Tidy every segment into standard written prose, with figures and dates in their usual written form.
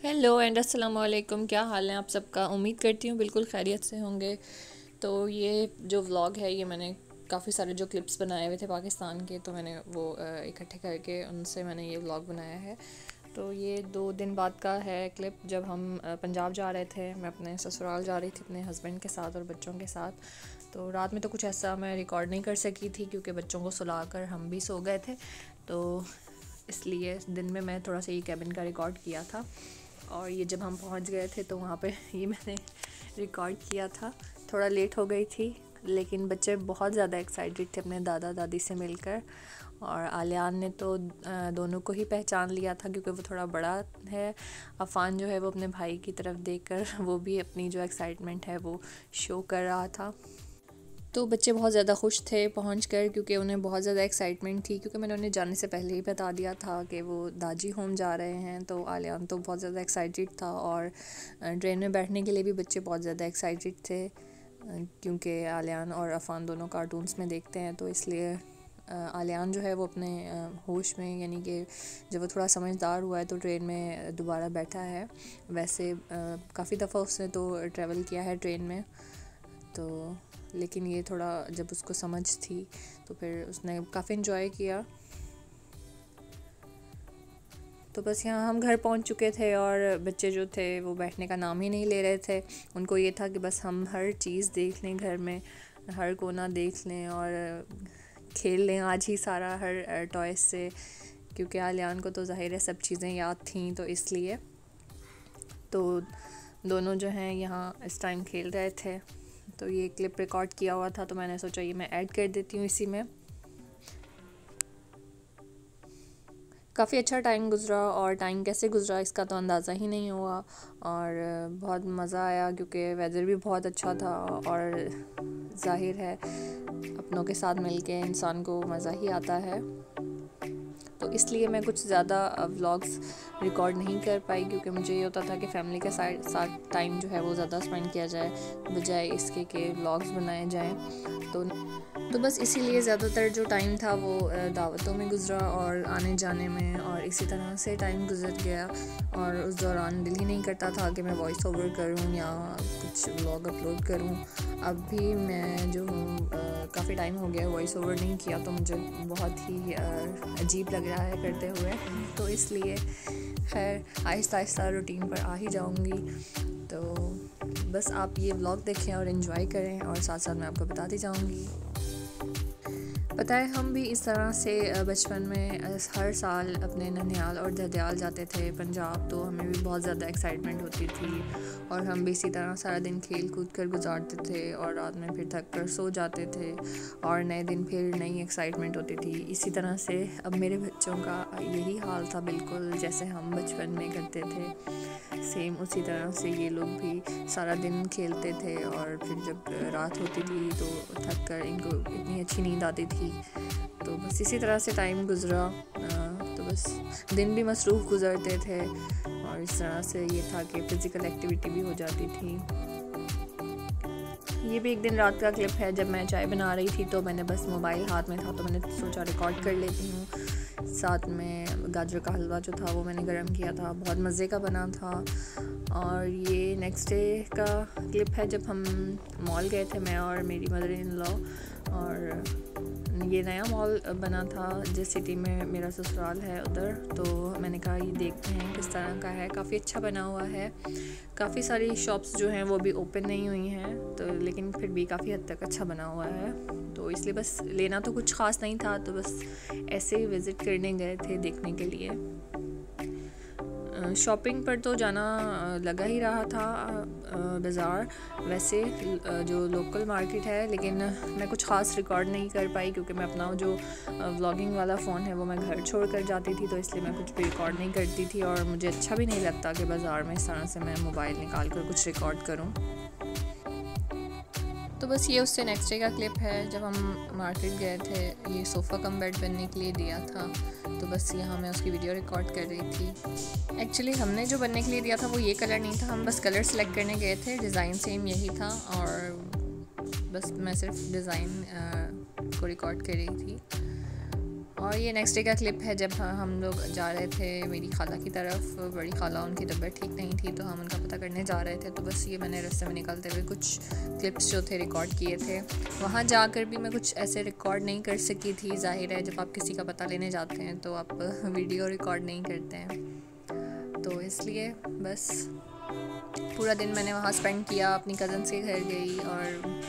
Hello and अस्सलाम वालेकुम। क्या हाल है आप सबका? उम्मीद करती हूँ बिल्कुल खैरियत से होंगे। तो ये जो व्लॉग है ये मैंने काफ़ी सारे जो क्लिप्स बनाए हुए थे पाकिस्तान के, तो मैंने वो इकट्ठे करके उनसे मैंने ये व्लॉग बनाया है। तो ये 2 दिन बाद का है क्लिप, जब हम पंजाब जा रहे थे। मैं अपने ससुराल जा रही थी अपने हस्बैंड के साथ और बच्चों के साथ। तो रात में तो कुछ ऐसा मैं रिकॉर्ड नहीं कर सकी थी क्योंकि बच्चों को सुला कर हम भी सो गए थे। तो इसलिए दिन में मैं थोड़ा सा ये कैबिन का रिकॉर्ड किया था। और ये जब हम पहुंच गए थे तो वहाँ पे ये मैंने रिकॉर्ड किया था। थोड़ा लेट हो गई थी, लेकिन बच्चे बहुत ज़्यादा एक्साइटेड थे अपने दादा दादी से मिलकर। और आलियान ने तो दोनों को ही पहचान लिया था क्योंकि वो थोड़ा बड़ा है। अफ़ान जो है वो अपने भाई की तरफ देखकर वो भी अपनी जो एक्साइटमेंट है वो शो कर रहा था। तो बच्चे बहुत ज़्यादा खुश थे पहुँच कर, क्योंकि उन्हें बहुत ज़्यादा एक्साइटमेंट थी, क्योंकि मैंने उन्हें जाने से पहले ही बता दिया था कि वो दाजी होम जा रहे हैं। तो आलियान तो बहुत ज़्यादा एक्साइटेड था और ट्रेन में बैठने के लिए भी बच्चे बहुत ज़्यादा एक्साइटेड थे, क्योंकि आलियान और अफ़ान दोनों कार्टून्स में देखते हैं। तो इसलिए आलियान जो है वो अपने होश में, यानी कि जब वो थोड़ा समझदार हुआ है तो ट्रेन में दोबारा बैठा है। वैसे काफ़ी दफ़ा उसने तो ट्रैवल किया है ट्रेन में, तो लेकिन ये थोड़ा जब उसको समझ थी तो फिर उसने काफ़ी इन्जॉय किया। तो बस यहाँ हम घर पहुँच चुके थे और बच्चे जो थे वो बैठने का नाम ही नहीं ले रहे थे। उनको ये था कि बस हम हर चीज़ देख लें, घर में हर कोना देख लें और खेल लें आज ही सारा हर टॉयज से, क्योंकि आलियान को तो ज़ाहिर है सब चीज़ें याद थीं। तो इसलिए तो दोनों जो हैं यहाँ इस टाइम खेल रहे थे। तो ये क्लिप रिकॉर्ड किया हुआ था तो मैंने सोचा ये मैं ऐड कर देती हूँ इसी में। काफ़ी अच्छा टाइम गुज़रा, और टाइम कैसे गुज़रा इसका तो अंदाज़ा ही नहीं हुआ। और बहुत मज़ा आया क्योंकि वेदर भी बहुत अच्छा था, और ज़ाहिर है अपनों के साथ मिलके इंसान को मज़ा ही आता है। तो इसलिए मैं कुछ ज़्यादा व्लॉग्स रिकॉर्ड नहीं कर पाई, क्योंकि मुझे ये होता था कि फ़ैमिली के साथ टाइम जो है वो ज़्यादा स्पेंड किया जाए, बजाय इसके कि व्लॉग्स बनाए जाएं। तो बस इसीलिए ज़्यादातर जो टाइम था वो दावतों में गुज़रा और आने जाने में, और इसी तरह से टाइम गुज़र गया। और उस दौरान दिल ही नहीं करता था कि मैं वॉइस ओवर करूं या कुछ व्लॉग अपलोड करूं। अब भी मैं जो हूँ काफ़ी टाइम हो गया वॉइस ओवर नहीं किया, तो मुझे बहुत ही अजीब लग रहा है करते हुए। तो इसलिए खैर आहिस्ता आहिस्ता रूटीन पर आ ही जाऊँगी। तो बस आप ये व्लॉग देखें और इन्जॉय करें, और साथ साथ मैं आपको बताती जाऊँगी। पता है हम भी इस तरह से बचपन में हर साल अपने ननिहाल और ददियाल जाते थे पंजाब, तो हमें भी बहुत ज़्यादा एक्साइटमेंट होती थी। और हम भी इसी तरह सारा दिन खेल कूद कर गुजारते थे, और रात में फिर थक कर सो जाते थे, और नए दिन फिर नई एक्साइटमेंट होती थी। इसी तरह से अब मेरे बच्चों का यही हाल था, बिल्कुल जैसे हम बचपन में करते थे सेम उसी तरह से ये लोग भी सारा दिन खेलते थे। और फिर जब रात होती थी तो थक कर इनको इतनी अच्छी नींद आती थी। तो बस इसी तरह से टाइम गुज़रा। तो बस दिन भी मसरूफ़ गुज़रते थे, और इस तरह से ये था कि फ़िज़िकल एक्टिविटी भी हो जाती थी। ये भी एक दिन रात का क्लिप है, जब मैं चाय बना रही थी तो मैंने बस मोबाइल हाथ में था तो मैंने सोचा रिकॉर्ड कर लेती हूँ। साथ में गाजर का हलवा जो था वो मैंने गरम किया था, बहुत मज़े का बना था। और ये नेक्स्ट डे का क्लिप है, जब हम मॉल गए थे मैं और मेरी मदर इन लॉ। और ये नया मॉल बना था जिस सिटी में मेरा ससुराल है उधर। तो मैंने कहा ये देखते हैं किस तरह का है, काफ़ी अच्छा बना हुआ है। काफ़ी सारी शॉप्स जो हैं वो भी ओपन नहीं हुई हैं, तो लेकिन फिर भी काफ़ी हद तक अच्छा बना हुआ है। तो इसलिए बस लेना तो कुछ ख़ास नहीं था, तो बस ऐसे ही विज़िट करने गए थे देखने के लिए। शॉपिंग पर तो जाना लगा ही रहा था बाज़ार, वैसे जो लोकल मार्केट है, लेकिन मैं कुछ ख़ास रिकॉर्ड नहीं कर पाई क्योंकि मैं अपना जो व्लॉगिंग वाला फ़ोन है वो मैं घर छोड़ कर जाती थी, तो इसलिए मैं कुछ भी रिकॉर्ड नहीं करती थी। और मुझे अच्छा भी नहीं लगता कि बाज़ार में इस तरह से मैं मोबाइल निकाल कर कुछ रिकॉर्ड करूँ। तो बस ये उससे नेक्स्ट डे का क्लिप है, जब हम मार्केट गए थे। ये सोफ़ा कम बेड बनने के लिए दिया था, तो बस यहाँ मैं उसकी वीडियो रिकॉर्ड कर रही थी। एक्चुअली हमने जो बनने के लिए दिया था वो ये कलर नहीं था, हम बस कलर सेलेक्ट करने गए थे, डिज़ाइन सेम यही था, और बस मैं सिर्फ डिज़ाइन को रिकॉर्ड कर रही थी। और ये नेक्स्ट डे का क्लिप है जब हम लोग जा रहे थे मेरी खाला की तरफ। बड़ी खाला, उनकी तबीयत ठीक नहीं थी तो हम उनका पता करने जा रहे थे। तो बस ये मैंने रास्ते में निकलते हुए कुछ क्लिप्स जो थे रिकॉर्ड किए थे। वहाँ जाकर भी मैं कुछ ऐसे रिकॉर्ड नहीं कर सकी थी। ज़ाहिर है जब आप किसी का पता लेने जाते हैं तो आप वीडियो रिकॉर्ड नहीं करते हैं, तो इसलिए बस पूरा दिन मैंने वहाँ स्पेंड किया। अपनी कज़न्स के घर गई और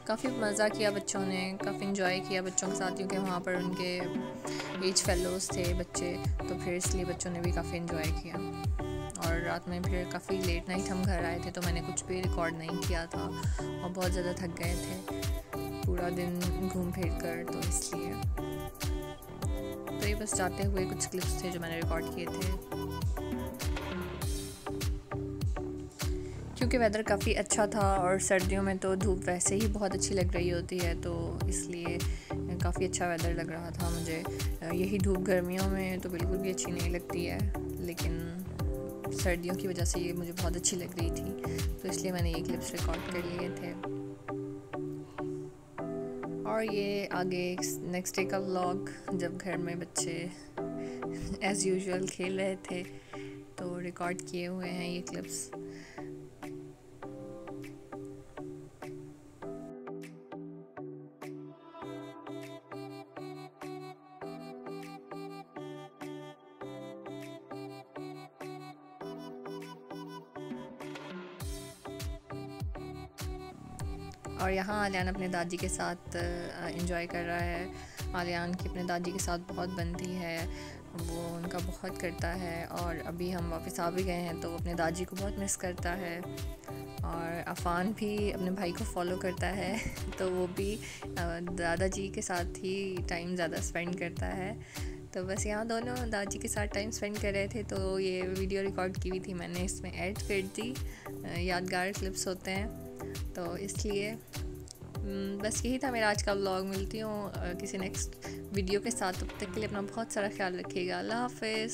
काफ़ी मज़ा किया बच्चों ने, काफ़ी इन्जॉय किया बच्चों के साथ, क्योंकि वहाँ पर उनके एज फेलोज़ थे बच्चे, तो फिर इसलिए बच्चों ने भी काफ़ी इन्जॉय किया। और रात में फिर काफ़ी लेट नाइट हम घर आए थे तो मैंने कुछ भी रिकॉर्ड नहीं किया था और बहुत ज़्यादा थक गए थे पूरा दिन घूम फिर कर, तो इसलिए तो ये बस जाते हुए कुछ क्लिप्स थे जो मैंने रिकॉर्ड किए थे। क्योंकि वेदर काफ़ी अच्छा था और सर्दियों में तो धूप वैसे ही बहुत अच्छी लग रही होती है, तो इसलिए काफ़ी अच्छा वेदर लग रहा था मुझे। यही धूप गर्मियों में तो बिल्कुल भी अच्छी नहीं लगती है, लेकिन सर्दियों की वजह से ये मुझे बहुत अच्छी लग रही थी, तो इसलिए मैंने ये क्लिप्स रिकॉर्ड कर लिए थे। और ये आगे नेक्स्ट डे का व्लॉग, जब घर में बच्चे एज़ यूजुअल खेल रहे थे तो रिकॉर्ड किए हुए हैं ये क्लिप्स। और यहाँ आलियान अपने दादी के साथ एंजॉय कर रहा है। आलियान की अपने दादी के साथ बहुत बनती है, वो उनका बहुत करता है। और अभी हम वापस आ भी गए हैं तो वो अपने दादी को बहुत मिस करता है। और अफ़ान भी अपने भाई को फॉलो करता है तो वो भी दादाजी के साथ ही टाइम ज़्यादा स्पेंड करता है। तो बस यहाँ दोनों दादी के साथ टाइम स्पेंड कर रहे थे, तो ये वीडियो रिकॉर्ड की हुई थी मैंने, इसमें ऐड कर दी। यादगार क्लिप्स होते हैं, तो इसलिए बस यही था मेरा आज का व्लॉग। मिलती हूँ किसी नेक्स्ट वीडियो के साथ, तब तक के लिए अपना बहुत सारा ख्याल रखिएगा। अल्लाह हाफ़िज़।